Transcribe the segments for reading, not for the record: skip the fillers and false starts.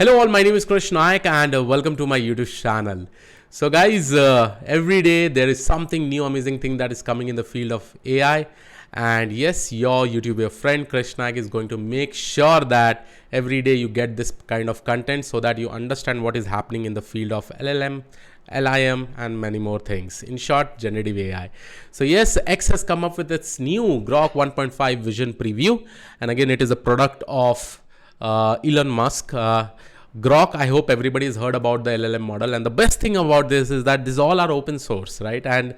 Hello all, my name is Krish Naik and welcome to my YouTube channel. So guys, every day there is something new, amazing thing that is coming in the field of AI. And yes, your YouTuber friend Krish Naik is going to make sure that every day you get this kind of content so that you understand what is happening in the field of LLM, LIM and many more things. In short, generative AI. So yes, X has come up with its new Grok 1.5 vision preview. And again, it is a product of Elon Musk. Grok, I hope everybody has heard about the LLM model. And the best thing about this is that these all are open source, right? And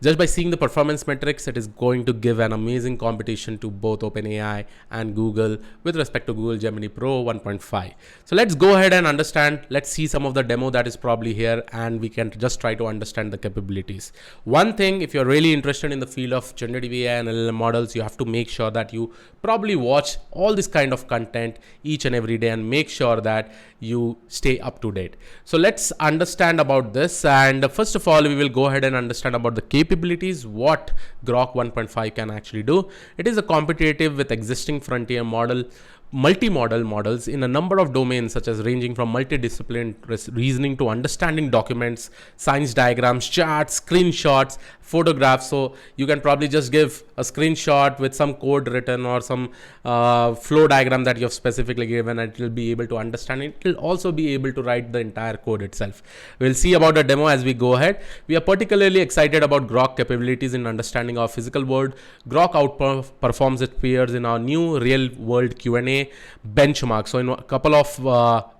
just by seeing the performance metrics, it is going to give an amazing competition to both OpenAI and Google with respect to Google Gemini Pro 1.5. So let's go ahead and understand. Let's see some of the demo that is probably here and we can just try to understand the capabilities. One thing, if you're really interested in the field of generative AI and LLM models, you have to make sure that you probably watch all this kind of content each and every day and make sure that you stay up to date. So let's understand about this. And first of all, we will go ahead and understand about the capabilities, what Grok 1.5 can actually do. It is a competitive with existing frontier model, multimodal models in a number of domains, such as ranging from multidisciplinary reasoning to understanding documents, science diagrams, charts, screenshots, photographs. So you can probably just give a screenshot with some code written or some flow diagram that you have specifically given, and it will be able to understand it. It will also be able to write the entire code itself. We'll see about the demo as we go ahead. We are particularly excited about Grok capabilities in understanding our physical world. Grok outperforms its peers in our new real world Q&A benchmark. So in a couple of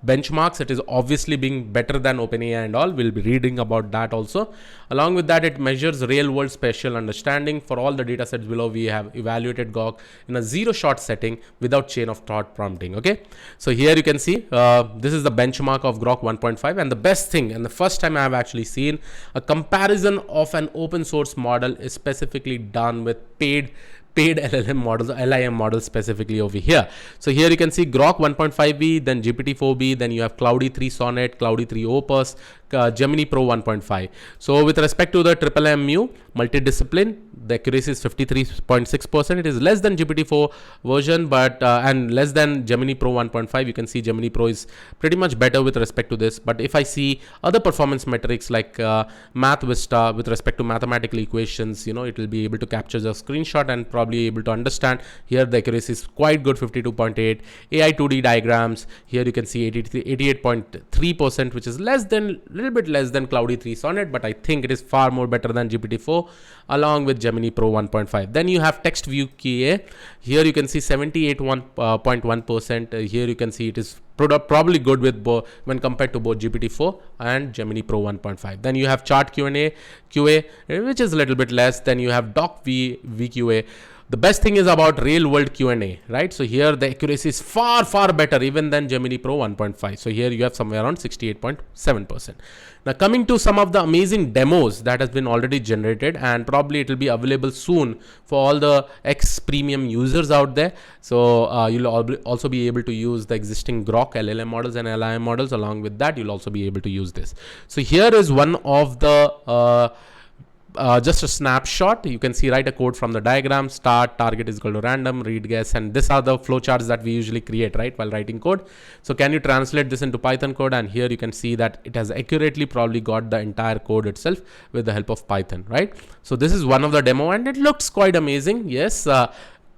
benchmarks, it is obviously being better than OpenAI and all. We'll be reading about that also. Along with that, it measures real world spatial understanding. For all the data sets below, we have evaluated Grok in a zero shot setting without chain of thought prompting. Okay, so here you can see this is the benchmark of Grok 1.5, and the best thing, and the first time I have actually seen a comparison of an open source model is specifically done with paid LLM models, LIM models specifically over here. So here you can see Grok 1.5b, then GPT-4b, then you have Cloudy 3 Sonnet, Cloudy 3 Opus, Gemini Pro 1.5. So with respect to the MMU multi-discipline, the accuracy is 53.6%. It is less than GPT-4 version, but and less than Gemini Pro 1.5. You can see Gemini Pro is pretty much better with respect to this. But if I see other performance metrics like Math Vista with respect to mathematical equations, it will be able to capture the screenshot and probably able to understand. Here the accuracy is quite good, 52.8. AI 2D diagrams, here you can see 88.3%, which is little bit less than Cloudy 3 Sonnet, but I think it is far more better than GPT-4 along with Gemini Pro 1.5. Then you have text view QA. Here you can see 78.1%. Here you can see it is probably good with when compared to both GPT-4 and Gemini Pro 1.5. Then you have chart QA, which is a little bit less. Then you have doc VQA. The best thing is about real world Q&A, right? So here the accuracy is far better even than Gemini Pro 1.5. So here you have somewhere around 68.7%. Now coming to some of the amazing demos that has been already generated, and probably it will be available soon for all the X premium users out there. So you'll also be able to use the existing Grok LLM models and LIM models. Along with that, you'll also be able to use this. So here is one of the just a snapshot. You can see, write a code from the diagram, start, target is equal to random, read, guess, and these are the flowcharts that we usually create, right, while writing code. So can you translate this into Python code? And here you can see that it has accurately probably got the entire code itself with the help of Python, right? So this is one of the demo and it looks quite amazing. Yes,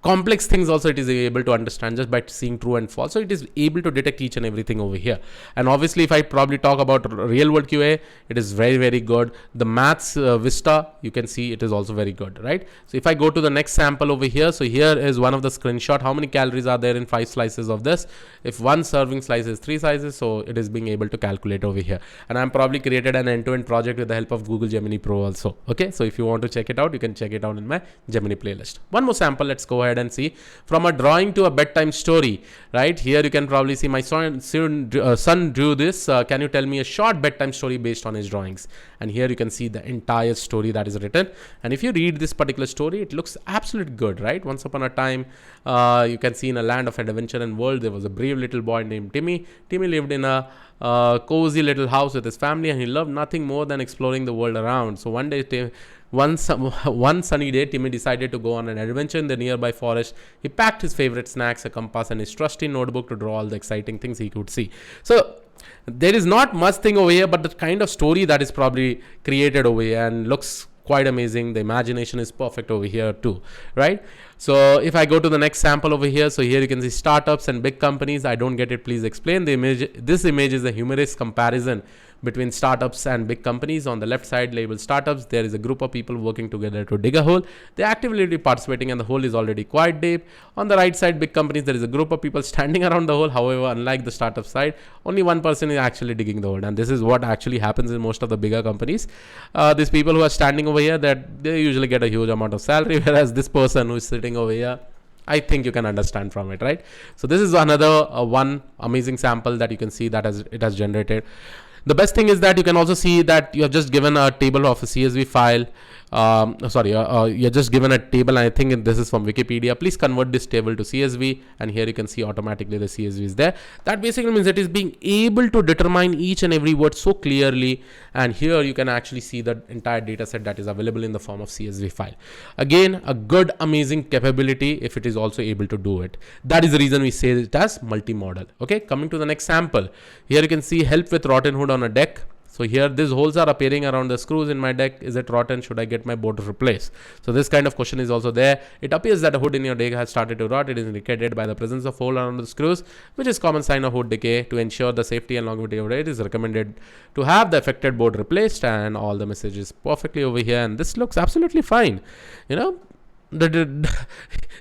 complex things also it is able to understand just by seeing true and false. So it is able to detect each and everything over here. And obviously if I probably talk about RealWorldQA, it is very good. The maths Vista, you can see it is also very good, right? So if I go to the next sample over here, so here is one of the screenshot. How many calories are there in 5 slices of this? If one serving slice is 3 slices, so it is being able to calculate over here. And I'm probably created an end-to-end project with the help of Google Gemini Pro also. Okay, so if you want to check it out, you can check it out in my Gemini playlist. One more sample, let's go ahead and see. From a drawing to a bedtime story, right? Here you can probably see my son drew this. Can you tell me a short bedtime story based on his drawings? And here you can see the entire story that is written. And if you read this particular story, it looks absolutely good, right? Once upon a time, you can see in a land of adventure and world, there was a brave little boy named Timmy. Timmy lived in a cozy little house with his family, and he loved nothing more than exploring the world around. So one day One sunny day, Timmy decided to go on an adventure in the nearby forest. He packed his favorite snacks, a compass, and his trusty notebook to draw all the exciting things he could see. So there is not much thing over here, but the kind of story that is probably created over here and looks quite amazing. The imagination is perfect over here too, right? So if I go to the next sample over here, so here you can see startups and big companies. I don't get it, please explain. The image, this image is a humorous comparison between startups and big companies. On the left side labeled startups, there is a group of people working together to dig a hole. They're actively participating and the hole is already quite deep. On the right side, big companies, there is a group of people standing around the hole. However, unlike the startup side, only one person is actually digging the hole, and this is what actually happens in most of the bigger companies. These people who are standing over here, that they usually get a huge amount of salary, whereas this person who is sitting over here, I think you can understand from it, right? So this is another one amazing sample that you can see that it has generated. The best thing is that you can also see that you have just given a table of a CSV file. You're just given a table, and I think this is from Wikipedia. Please convert this table to CSV, and here you can see automatically the CSV is there. That basically means it is being able to determine each and every word so clearly, and here you can actually see the entire data set that is available in the form of CSV file. Again, a good, amazing capability if it is also able to do it. That is the reason we say it as multimodal. Okay, coming to the next sample. Here you can see help with rotten hood on a deck. So here these holes are appearing around the screws in my deck. Is it rotten? Should I get my board replaced? So this kind of question is also there. It appears that a hood in your deck has started to rot. It is indicated by the presence of hole around the screws, which is common sign of hood decay. To ensure the safety and longevity of it is recommended to have the affected board replaced, and all the messages perfectly over here. And this looks absolutely fine. You know,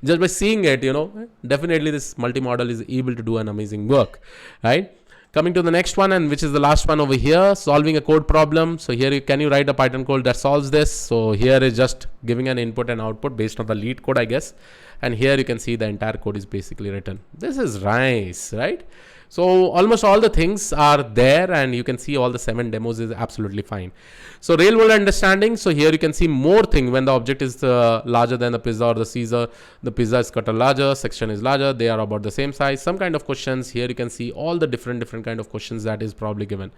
just by seeing it, you know, definitely this multimodal is able to do an amazing work, right? Coming to the next one, and which is the last one over here, solving a code problem. So here can you write a Python code that solves this? So here is just giving an input and output based on the lead code, I guess. And here you can see the entire code is basically written. This is nice, right? So almost all the things are there, and you can see all the 7 demos is absolutely fine. So real world understanding. So here you can see more thing when the object is larger than the pizza or the Caesar. The pizza is cut larger, section is larger. They are about the same size. Some kind of questions. Here you can see all the different kind of questions that is probably given.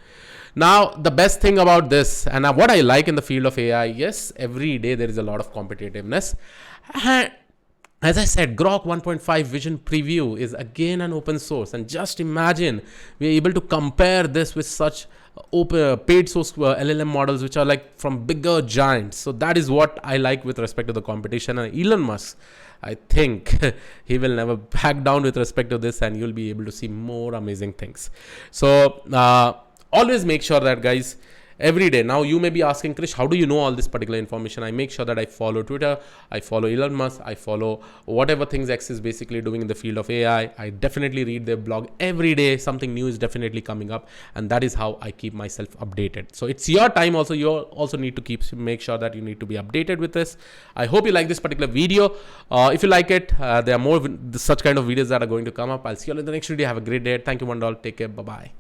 Now the best thing about this, and what I like in the field of AI, yes, every day there is a lot of competitiveness. As I said, Grok 1.5 Vision Preview is again an open source, and just imagine we are able to compare this with such open paid source LLM models, which are like from bigger giants. So that is what I like with respect to the competition. And Elon Musk, I think he will never back down with respect to this, and you'll be able to see more amazing things. So always make sure that, guys, every day. Now you may be asking, Krish, how do you know all this particular information? I make sure that I follow Twitter, I follow Elon Musk, I follow whatever things X is basically doing in the field of AI. I definitely read their blog every day. Something new is definitely coming up, and that is how I keep myself updated. So it's your time also. You also need to make sure that you need to be updated with this. I hope you like this particular video. If you like it, there are more such kind of videos that are going to come up. I'll see you in the next video. Have a great day. Thank you, one and all. Take care. Bye-bye.